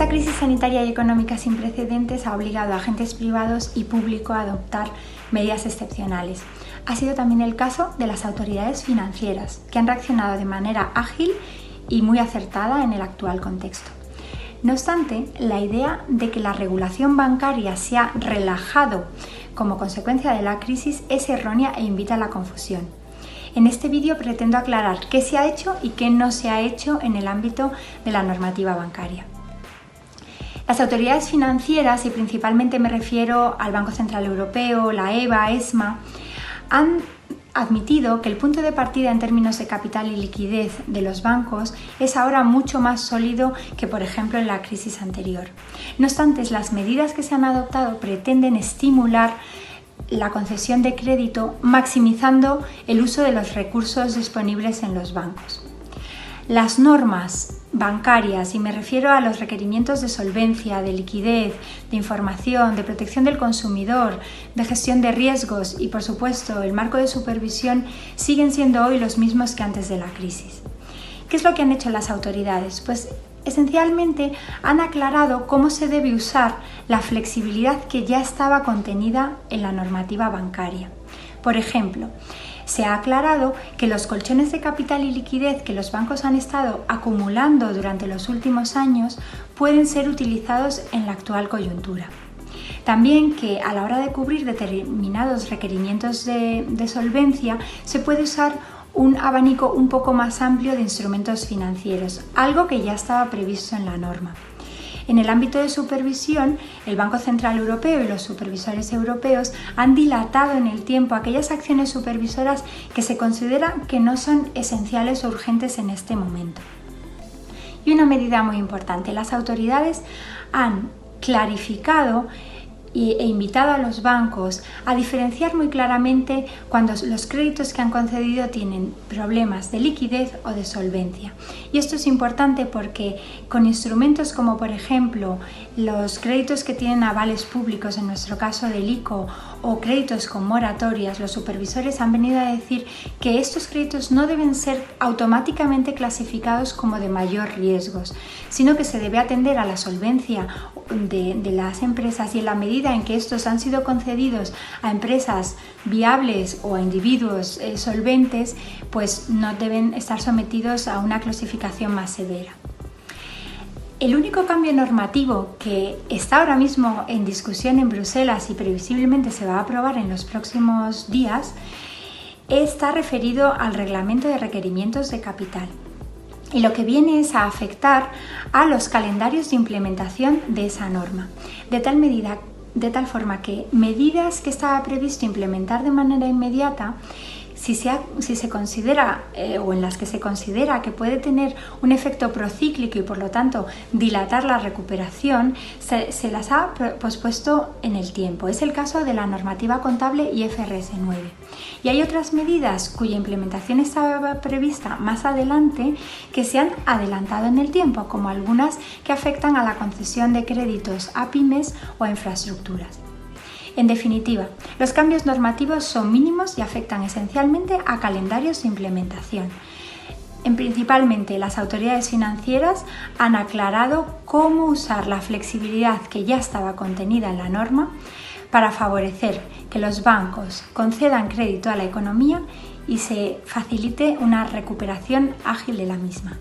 Esta crisis sanitaria y económica sin precedentes ha obligado a agentes privados y público a adoptar medidas excepcionales. Ha sido también el caso de las autoridades financieras, que han reaccionado de manera ágil y muy acertada en el actual contexto. No obstante, la idea de que la regulación bancaria se ha relajado como consecuencia de la crisis es errónea e invita a la confusión. En este vídeo pretendo aclarar qué se ha hecho y qué no se ha hecho en el ámbito de la normativa bancaria. Las autoridades financieras, y principalmente me refiero al Banco Central Europeo, la EBA, ESMA, han admitido que el punto de partida en términos de capital y liquidez de los bancos es ahora mucho más sólido que, por ejemplo, en la crisis anterior. No obstante, las medidas que se han adoptado pretenden estimular la concesión de crédito, maximizando el uso de los recursos disponibles en los bancos. Las normas bancarias, y me refiero a los requerimientos de solvencia, de liquidez, de información, de protección del consumidor, de gestión de riesgos y, por supuesto, el marco de supervisión, siguen siendo hoy los mismos que antes de la crisis. ¿Qué es lo que han hecho las autoridades? Pues esencialmente han aclarado cómo se debe usar la flexibilidad que ya estaba contenida en la normativa bancaria. Por ejemplo, se ha aclarado que los colchones de capital y liquidez que los bancos han estado acumulando durante los últimos años pueden ser utilizados en la actual coyuntura. También que a la hora de cubrir determinados requerimientos de solvencia se puede usar un abanico un poco más amplio de instrumentos financieros, algo que ya estaba previsto en la norma. En el ámbito de supervisión, el Banco Central Europeo y los supervisores europeos han dilatado en el tiempo aquellas acciones supervisoras que se considera que no son esenciales o urgentes en este momento. Y una medida muy importante, las autoridades han clarificado e invitado a los bancos a diferenciar muy claramente cuando los créditos que han concedido tienen problemas de liquidez o de solvencia. Y esto es importante porque con instrumentos como, por ejemplo, los créditos que tienen avales públicos, en nuestro caso del ICO, o créditos con moratorias, los supervisores han venido a decir que estos créditos no deben ser automáticamente clasificados como de mayor riesgos, sino que se debe atender a la solvencia de las empresas, y en la medida en que estos han sido concedidos a empresas viables o a individuos solventes, pues no deben estar sometidos a una clasificación más severa. El único cambio normativo que está ahora mismo en discusión en Bruselas y previsiblemente se va a aprobar en los próximos días está referido al reglamento de requerimientos de capital. Y lo que viene es a afectar a los calendarios de implementación de esa norma, de tal forma que medidas que estaba previsto implementar de manera inmediata, si se considera o en las que se considera que puede tener un efecto procíclico y por lo tanto dilatar la recuperación, se las ha pospuesto en el tiempo. Es el caso de la normativa contable IFRS 9. Y hay otras medidas cuya implementación estaba prevista más adelante que se han adelantado en el tiempo, como algunas que afectan a la concesión de créditos a pymes o a infraestructuras. En definitiva, los cambios normativos son mínimos y afectan esencialmente a calendarios de implementación. Principalmente, las autoridades financieras han aclarado cómo usar la flexibilidad que ya estaba contenida en la norma para favorecer que los bancos concedan crédito a la economía y se facilite una recuperación ágil de la misma.